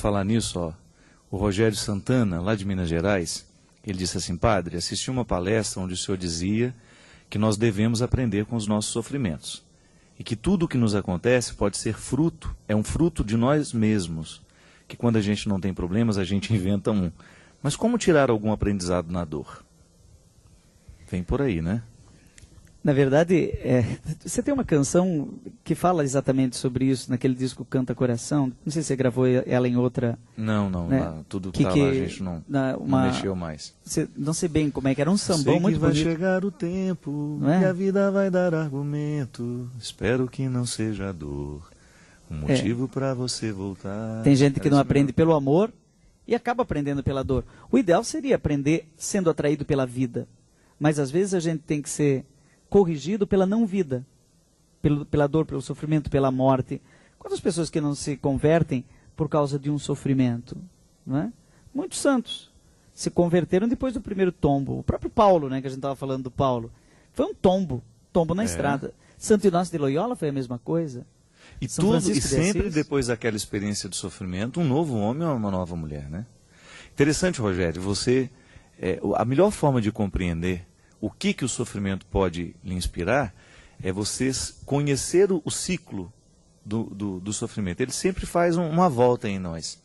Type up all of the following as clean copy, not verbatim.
falar nisso, ó, o Rogério Santana, lá de Minas Gerais, ele disse assim: padre, assisti uma palestra onde o senhor dizia que nós devemos aprender com os nossos sofrimentos. E que tudo o que nos acontece pode ser fruto, é um fruto de nós mesmos. Que quando a gente não tem problemas, a gente inventa um. Mas como tirar algum aprendizado na dor? Vem por aí, né? Na verdade, você tem uma canção que fala exatamente sobre isso, naquele disco Canta Coração. Não sei se você gravou ela em outra... Não, né? Lá, tudo que estava lá a gente não mexeu mais. Não sei bem como é que era, um sambão muito bonito. Sei que vai chegar o tempo, e a vida vai dar argumento, espero que não seja dor, um motivo para você voltar. Tem gente que não aprende pelo amor e acaba aprendendo pela dor. O ideal seria aprender sendo atraído pela vida, mas às vezes a gente tem que ser corrigido pela não-vida, pela dor, pelo sofrimento, pela morte. Quantas pessoas que não se convertem por causa de um sofrimento? Não é? Muitos santos se converteram depois do primeiro tombo. O próprio Paulo, né, que a gente estava falando do Paulo, foi um tombo na estrada. Santo Inácio de Loyola foi a mesma coisa. E sempre depois daquela experiência de sofrimento, um novo homem ou uma nova mulher, né? Interessante, Rogério, a melhor forma de compreender o que o sofrimento pode lhe inspirar é você conhecer o ciclo do sofrimento. Ele sempre faz uma volta em nós.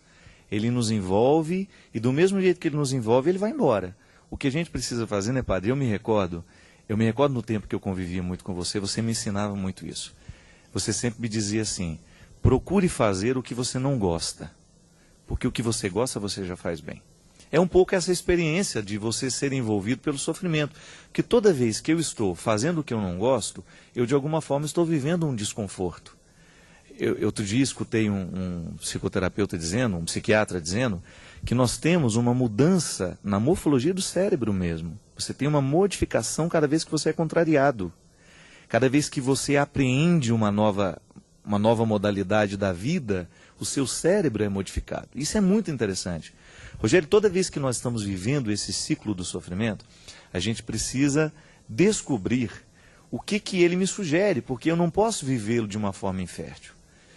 Ele nos envolve e do mesmo jeito que ele nos envolve, ele vai embora. O que a gente precisa fazer, né, padre? Eu me recordo no tempo que eu convivia muito com você me ensinava muito isso. Você sempre me dizia assim: procure fazer o que você não gosta, porque o que você gosta você já faz bem. É um pouco essa experiência de você ser envolvido pelo sofrimento. Porque toda vez que eu estou fazendo o que eu não gosto, eu de alguma forma estou vivendo um desconforto. Outro dia escutei um psicoterapeuta dizendo, um psiquiatra dizendo, que nós temos uma mudança na morfologia do cérebro mesmo. Você tem uma modificação cada vez que você é contrariado. Cada vez que você apreende uma nova modalidade da vida, o seu cérebro é modificado. Isso é muito interessante. Rogério, toda vez que nós estamos vivendo esse ciclo do sofrimento, a gente precisa descobrir o que ele me sugere, porque eu não posso vivê-lo de uma forma infértil.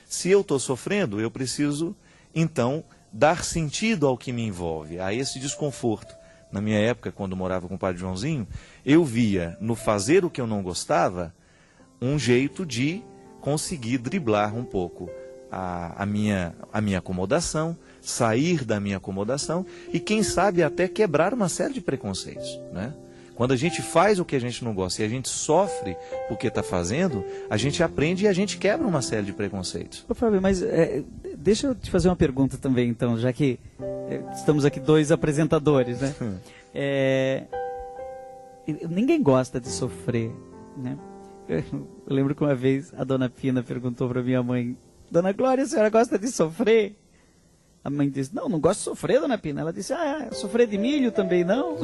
Se eu estou sofrendo, eu preciso, então, dar sentido ao que me envolve, a esse desconforto. Na minha época, quando morava com o padre Joãozinho, eu via no fazer o que eu não gostava um jeito de conseguir driblar um pouco a minha acomodação, sair da minha acomodação e, quem sabe, até quebrar uma série de preconceitos, né? Quando a gente faz o que a gente não gosta e a gente sofre porque está fazendo, a gente aprende e a gente quebra uma série de preconceitos. Ô, Fábio, mas deixa eu te fazer uma pergunta também, então, já que estamos aqui dois apresentadores, né? Ninguém gosta de sofrer, né? Eu lembro que uma vez a dona Pina perguntou para minha mãe: Dona Glória, a senhora gosta de sofrer? A mãe disse: não gosto de sofrer, dona Pina. Ela disse: sofrer de milho também não?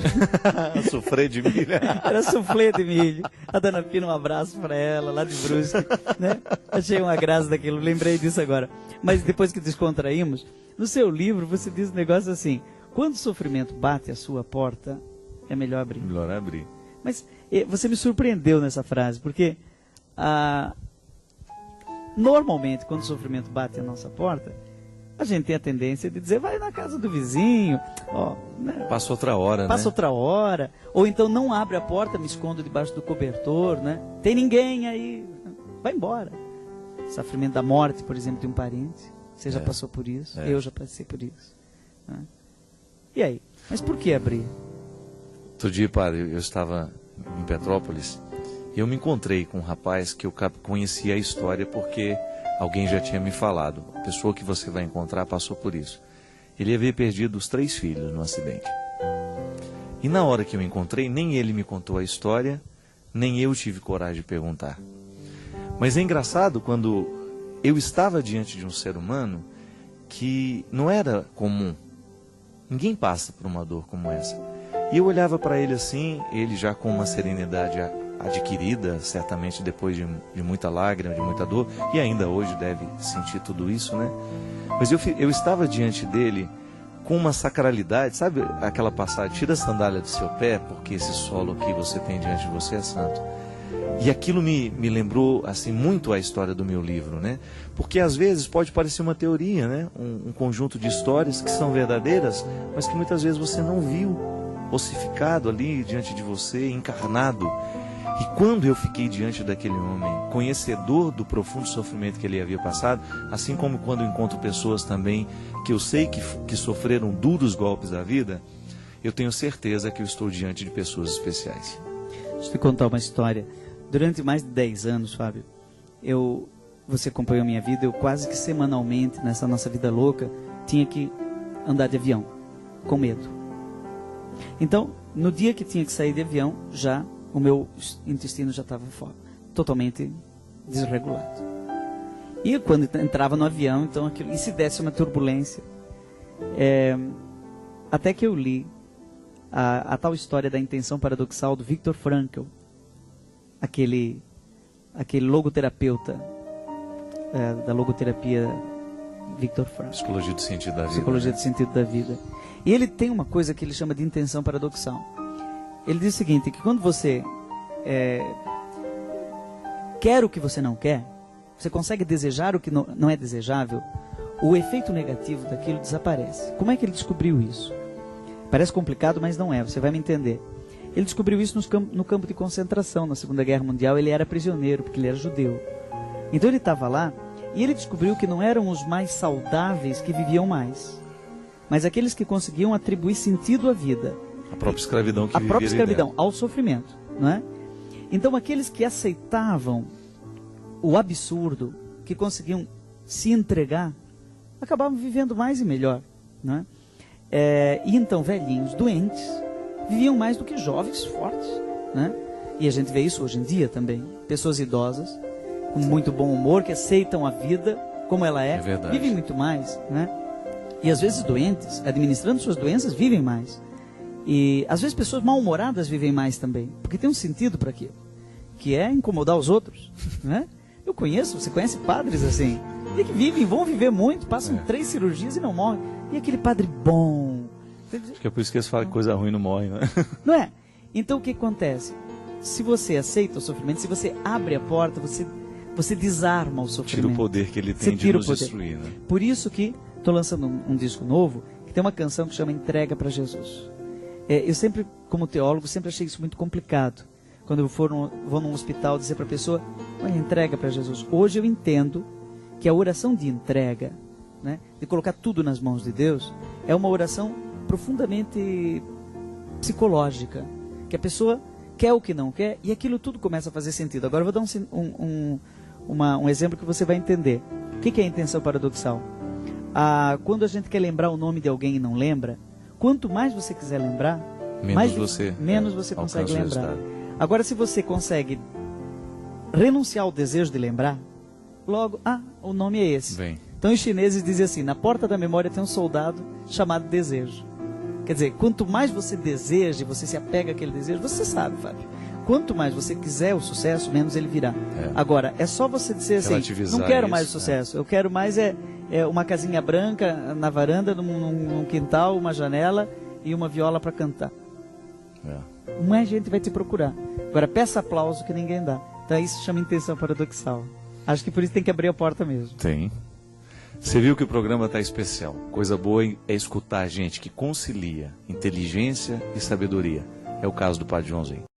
Sofrer de milho? Era sofrer de milho. A dona Pina, um abraço para ela, lá de Brusque, né? Achei uma graça daquilo, lembrei disso agora. Mas depois que descontraímos, no seu livro você diz um negócio assim: quando o sofrimento bate a sua porta, é melhor abrir. Melhor abrir. Mas você me surpreendeu nessa frase, porque normalmente, quando o sofrimento bate a nossa porta, a gente tem a tendência de dizer: vai na casa do vizinho, né? Passa outra hora, né? Passa outra hora. Ou então não abre a porta, me escondo debaixo do cobertor, né? Tem ninguém aí, vai embora. Sofrimento da morte, por exemplo, de um parente. Você já passou por isso, eu já passei por isso, né? E aí? Mas por que abrir? Outro dia, padre, eu estava em Petrópolis e eu me encontrei com um rapaz que eu conhecia a história porque alguém já tinha me falado. A pessoa que você vai encontrar passou por isso. Ele havia perdido os 3 filhos no acidente. E na hora que eu encontrei, nem ele me contou a história, nem eu tive coragem de perguntar. Mas é engraçado quando eu estava diante de um ser humano que não era comum. Ninguém passa por uma dor como essa. E eu olhava para ele assim, ele já com uma serenidade adquirida, certamente depois de muita lágrima, de muita dor, e ainda hoje deve sentir tudo isso, né? Mas eu estava diante dele com uma sacralidade, sabe aquela passagem: tira a sandália do seu pé, porque esse solo que você tem diante de você é santo. E aquilo me lembrou assim muito a história do meu livro, né? Porque às vezes pode parecer uma teoria, né? Um conjunto de histórias que são verdadeiras, mas que muitas vezes você não viu ossificado ali diante de você, encarnado. E quando eu fiquei diante daquele homem, conhecedor do profundo sofrimento que ele havia passado, assim como quando eu encontro pessoas também que eu sei que sofreram duros golpes da vida, eu tenho certeza que eu estou diante de pessoas especiais. Deixa eu te contar uma história. Durante mais de 10 anos, Fábio, você acompanhou a minha vida, eu quase que semanalmente, nessa nossa vida louca, tinha que andar de avião, com medo. Então, no dia que tinha que sair de avião, o meu intestino já estava totalmente desregulado. E quando entrava no avião, então e se desse uma turbulência? Até que eu li a tal história da intenção paradoxal do Viktor Frankl, aquele logoterapeuta da logoterapia Viktor Frankl. Psicologia do sentido da vida. Psicologia do sentido da vida. E ele tem uma coisa que ele chama de intenção paradoxal. Ele diz o seguinte, que quando você quer o que você não quer, você consegue desejar o que não é desejável, o efeito negativo daquilo desaparece. Como é que ele descobriu isso? Parece complicado, mas não é, você vai me entender. Ele descobriu isso no campo de concentração, na Segunda Guerra Mundial. Ele era prisioneiro, porque ele era judeu. Então ele estava lá, e ele descobriu que não eram os mais saudáveis que viviam mais, mas aqueles que conseguiam atribuir sentido à vida. A própria escravidão que vivia. A própria escravidão, ao sofrimento, não é? Então aqueles que aceitavam o absurdo, que conseguiam se entregar, acabavam vivendo mais e melhor, não é? E então velhinhos, doentes, viviam mais do que jovens fortes, né? E a gente vê isso hoje em dia também. Pessoas idosas, com muito bom humor, que aceitam a vida como ela é vivem muito mais, né? E às vezes doentes, administrando suas doenças, vivem mais. E às vezes pessoas mal-humoradas vivem mais também, porque tem um sentido para aquilo, que é incomodar os outros, né? Você conhece padres assim, e que vão viver muito, passam 3 cirurgias e não morrem. E aquele padre bom... Acho que é por isso que eles falam que coisa ruim não morre, né? Não é? Então o que acontece? Se você aceita o sofrimento, se você abre a porta, você desarma o sofrimento. Tira o poder que ele tem de nos destruir, né? Por isso que estou lançando um disco novo, que tem uma canção que chama Entrega para Jesus. Eu sempre, como teólogo, sempre achei isso muito complicado. Quando eu vou num hospital dizer para a pessoa, olha, entrega para Jesus. Hoje eu entendo que a oração de entrega, né, de colocar tudo nas mãos de Deus, é uma oração profundamente psicológica, que a pessoa quer o que não quer e aquilo tudo começa a fazer sentido. Agora eu vou dar um exemplo que você vai entender. O que é a intenção paradoxal? Quando a gente quer lembrar o nome de alguém e não lembra, quanto mais você quiser lembrar, menos você consegue lembrar. Agora, se você consegue renunciar ao desejo de lembrar, logo, o nome é esse. Bem. Então os chineses dizem assim, na porta da memória tem um soldado chamado desejo. Quer dizer, quanto mais você deseja, você se apega àquele desejo, você sabe, Fábio, quanto mais você quiser o sucesso, menos ele virá. Agora, é só você dizer assim, não quero mais o sucesso, eu quero mais uma casinha branca na varanda, num quintal, uma janela e uma viola para cantar. Mais gente vai te procurar. Agora, peça aplauso que ninguém dá. Então isso chama intenção paradoxal. Acho que por isso tem que abrir a porta mesmo. Tem. Você viu que o programa está especial. Coisa boa é escutar gente que concilia inteligência e sabedoria. É o caso do Padre Joãozinho.